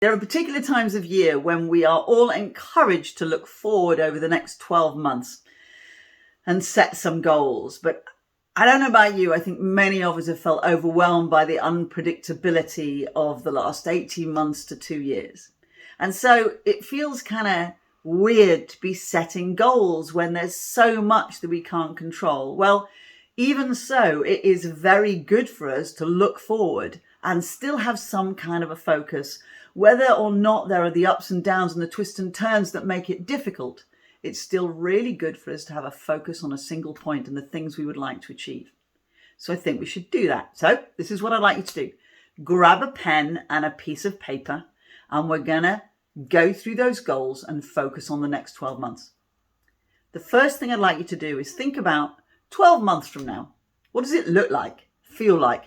There are particular times of year when we are all encouraged to look forward over the next 12 months and set some goals. But I don't know about you, I think many of us have felt overwhelmed by the unpredictability of the last 18 months to 2 years. And so it feels kind of weird to be setting goals when there's so much that we can't control. Well, even so, it is very good for us to look forward and still have some kind of a focus. Whether or not there are the ups and downs and the twists and turns that make it difficult, it's still really good for us to have a focus on a single point and the things we would like to achieve. So I think we should do that. So this is what I'd like you to do. Grab a pen and a piece of paper, and we're going to go through those goals and focus on the next 12 months. The first thing I'd like you to do is think about 12 months from now. What does it look like, feel like?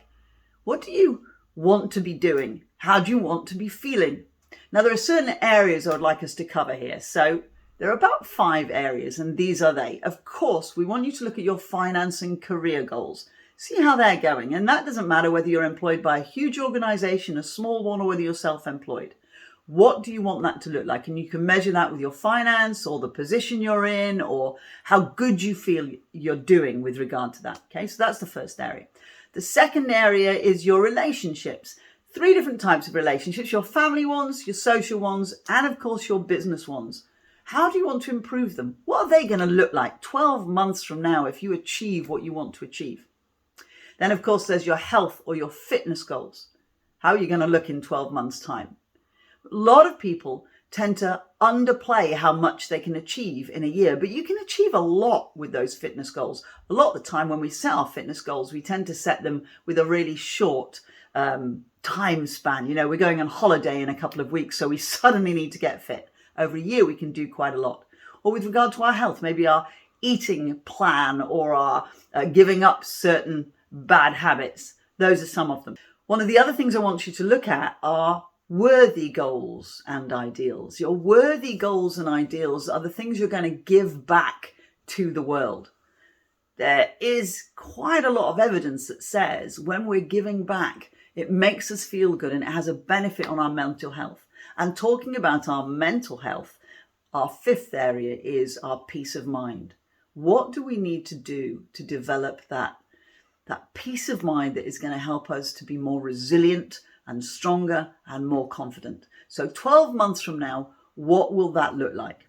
What do you want to be doing? How do you want to be feeling? Now, there are certain areas I would like us to cover here. So there are about 5 areas, and these are they. Of course, we want you to look at your finance and career goals. See how they're going. And that doesn't matter whether you're employed by a huge organization, a small one, or whether you're self-employed. What do you want that to look like? And you can measure that with your finance or the position you're in or how good you feel you're doing with regard to that. Okay, so that's the first area. The second area is your relationships. 3 different types of relationships: your family ones, your social ones, and of course your business ones. How do you want to improve them? What are they going to look like 12 months from now if you achieve what you want to achieve? Then of course there's your health or your fitness goals. How are you going to look in 12 months' time? A lot of people tend to underplay how much they can achieve in a year, but you can achieve a lot with those fitness goals. A lot of the time when we set our fitness goals, we tend to set them with a really short time span. You know, we're going on holiday in a couple of weeks, so we suddenly need to get fit. Over a year, we can do quite a lot. Or with regard to our health, maybe our eating plan or our giving up certain bad habits. Those are some of them. One of the other things I want you to look at are worthy goals and ideals. Your worthy goals and ideals are the things you're going to give back to the world. There is quite a lot of evidence that says when we're giving back, it makes us feel good and it has a benefit on our mental health. And talking about our mental health, our 5th area is our peace of mind. What do we need to do to develop that peace of mind that is going to help us to be more resilient and stronger and more confident? So 12 months from now, what will that look like?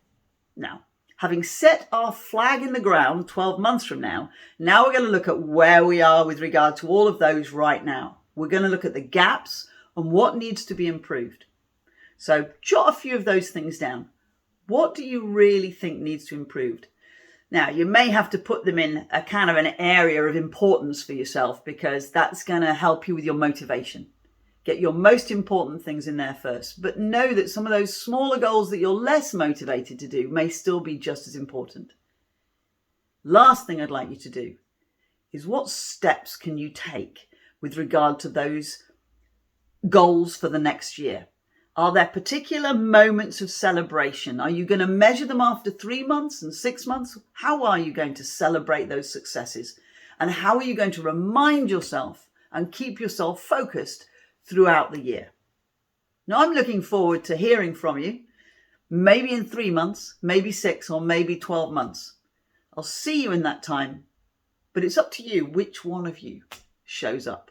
Now, having set our flag in the ground 12 months from now we're going to look at where we are with regard to all of those right now. We're going to look at the gaps and what needs to be improved. So jot a few of those things down. What do you really think needs to be improved? Now, you may have to put them in a kind of an area of importance for yourself because that's going to help you with your motivation. Get your most important things in there first, but know that some of those smaller goals that you're less motivated to do may still be just as important. Last thing I'd like you to do is what steps can you take with regard to those goals for the next year? Are there particular moments of celebration? Are you going to measure them after 3 months and 6 months? How are you going to celebrate those successes? And how are you going to remind yourself and keep yourself focused throughout the year? Now, I'm looking forward to hearing from you, maybe in 3 months, maybe 6, or maybe 12 months. I'll see you in that time, but it's up to you which one of you shows up.